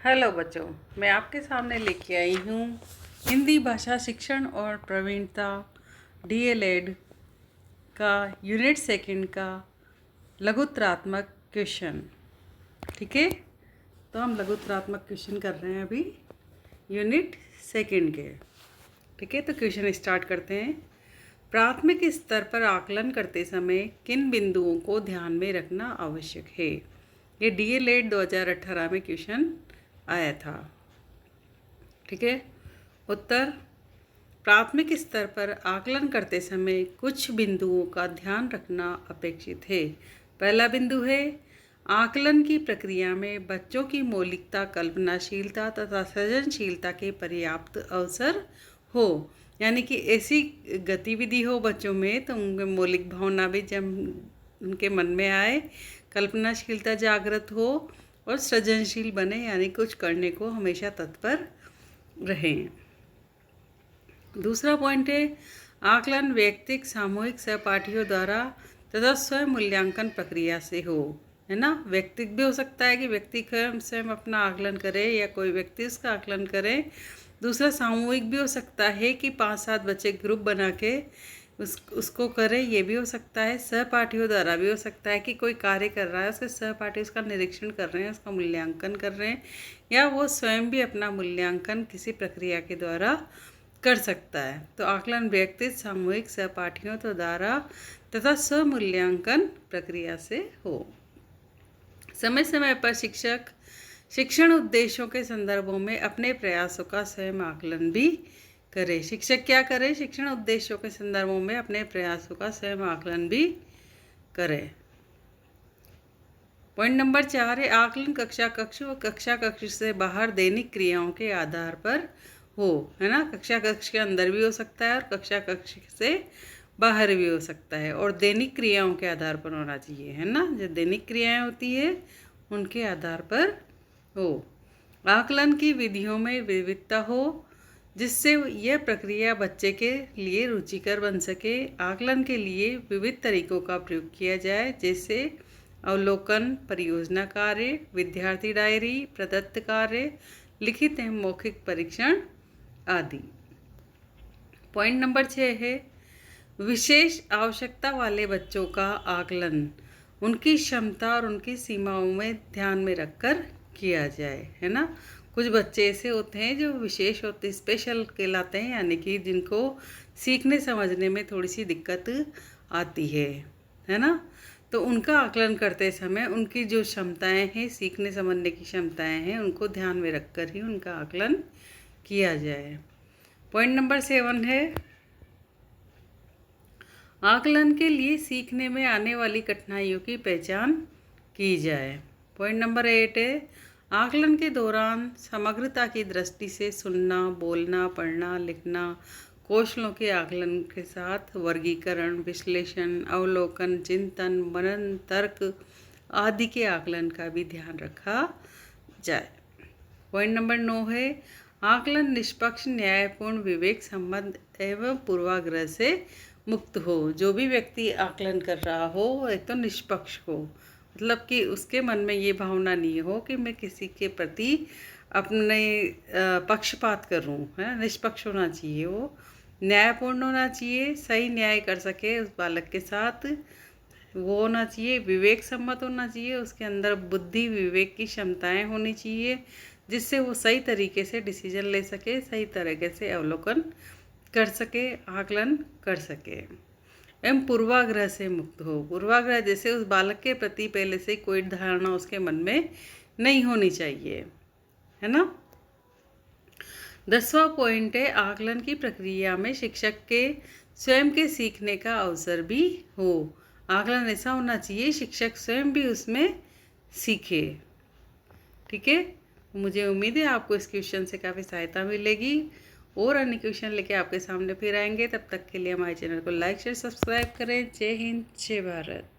Hello बच्चों, मैं आपके सामने लेके आई हूँ हिंदी भाषा शिक्षण और प्रवीणता डीएलएड का यूनिट सेकंड का लघुत्रात्मक क्वेश्चन। ठीक है, तो हम लघुत्रात्मक क्वेश्चन कर रहे हैं अभी यूनिट सेकंड के। ठीक है, तो क्वेश्चन स्टार्ट करते हैं। प्राथमिक स्तर पर आकलन करते समय किन बिंदुओं को ध्यान में रखना आवश्यक है? ये डीएलएड 2018 में क्वेश्चन आया था। ठीक है, उत्तर: प्राथमिक स्तर पर आकलन करते समय कुछ बिंदुओं का ध्यान रखना अपेक्षित है। पहला बिंदु है आकलन की प्रक्रिया में बच्चों की मौलिकता, कल्पनाशीलता तथा सृजनशीलता के पर्याप्त अवसर हो। यानी कि ऐसी गतिविधि हो बच्चों में तो उनमें मौलिक भावना भी जब उनके मन में आए, कल्पनाशीलता जागृत हो और सृजनशील बने, यानी कुछ करने को हमेशा तत्पर रहें। दूसरा पॉइंट है आकलन व्यक्तिक, सामूहिक, सहपाठियों द्वारा तथा स्वयं मूल्यांकन प्रक्रिया से हो। है ना, व्यक्तिक भी हो सकता है कि व्यक्ति स्वयं अपना आकलन करे या कोई व्यक्ति उसका आकलन करे। दूसरा सामूहिक भी हो सकता है कि 5-7 बच्चे ग्रुप बना के उसको करे, ये भी हो सकता है। सहपाठियों द्वारा भी हो सकता है कि कोई कार्य कर रहा है, उसके सहपाठी उसका निरीक्षण कर रहे हैं, उसका मूल्यांकन कर रहे हैं, या वो स्वयं भी अपना मूल्यांकन किसी प्रक्रिया के द्वारा कर सकता है। तो आकलन व्यक्ति, सामूहिक, सहपाठियों द्वारा तथा स्वमूल्यांकन प्रक्रिया से हो। समय समय पर शिक्षक शिक्षण उद्देश्यों के संदर्भों में अपने प्रयासों का स्वयं आकलन भी करे। शिक्षक क्या करे? शिक्षण उद्देश्यों के संदर्भों में अपने प्रयासों का स्वयं आकलन भी करे। पॉइंट नंबर 4 है आकलन कक्षा कक्ष व कक्षा कक्ष से बाहर दैनिक क्रियाओं के आधार पर हो। है ना, कक्षा कक्ष के अंदर भी हो सकता है और कक्षा कक्ष से बाहर भी हो सकता है, और दैनिक क्रियाओं के आधार पर होना चाहिए। है ना, जो दैनिक क्रियाएं होती है उनके आधार पर हो। आकलन की विधियों में विविधता हो जिससे यह प्रक्रिया बच्चे के लिए रुचिकर बन सके। आकलन के लिए विविध तरीकों का प्रयोग किया जाए, जैसे अवलोकन, परियोजना कार्य, विद्यार्थी डायरी, प्रदत्त कार्य, लिखित एवं मौखिक परीक्षण आदि। पॉइंट नंबर 6 है विशेष आवश्यकता वाले बच्चों का आकलन उनकी क्षमता और उनकी सीमाओं में ध्यान में रखकर किया जाए। है ना, कुछ बच्चे ऐसे होते हैं जो विशेष होते, स्पेशल कहलाते हैं, यानी कि जिनको सीखने समझने में थोड़ी सी दिक्कत आती है ना, तो उनका आकलन करते समय उनकी जो क्षमताएं हैं, सीखने समझने की क्षमताएं हैं, उनको ध्यान में रखकर ही उनका आकलन किया जाए। पॉइंट नंबर 7 है आकलन के लिए सीखने में आने वाली कठिनाइयों की पहचान की जाए। पॉइंट नंबर 8 है आकलन के दौरान समग्रता की दृष्टि से सुनना, बोलना, पढ़ना, लिखना कौशलों के आकलन के साथ वर्गीकरण, विश्लेषण, अवलोकन, चिंतन, मनन, तर्क आदि के आकलन का भी ध्यान रखा जाए। पॉइंट नंबर 9 है आकलन निष्पक्ष, न्यायपूर्ण, विवेक संबंध एवं पूर्वाग्रह से मुक्त हो। जो भी व्यक्ति आकलन कर रहा हो एक तो निष्पक्ष हो, मतलब कि उसके मन में ये भावना नहीं हो कि मैं किसी के प्रति अपने पक्षपात करूं। है, निष्पक्ष होना चाहिए, वो न्यायपूर्ण होना चाहिए, सही न्याय कर सके उस बालक के साथ, वो होना चाहिए। विवेक सम्मत होना चाहिए, उसके अंदर बुद्धि, विवेक की क्षमताएं होनी चाहिए जिससे वो सही तरीके से डिसीजन ले सके, सही तरीके से अवलोकन कर सके, आकलन कर सके। एवं पूर्वाग्रह से मुक्त हो। पूर्वाग्रह जैसे उस बालक के प्रति पहले से कोई धारणा उसके मन में नहीं होनी चाहिए। है ना। 10वां पॉइंट है आकलन की प्रक्रिया में शिक्षक के स्वयं के सीखने का अवसर भी हो। आकलन ऐसा होना चाहिए शिक्षक स्वयं भी उसमें सीखे। ठीक है, मुझे उम्मीद है आपको इस क्वेश्चन से काफ़ी सहायता मिलेगी और अन्य क्वेश्चन लेके आपके सामने फिर आएंगे। तब तक के लिए हमारे चैनल को लाइक, शेयर, सब्सक्राइब करें। जय हिंद, जय भारत।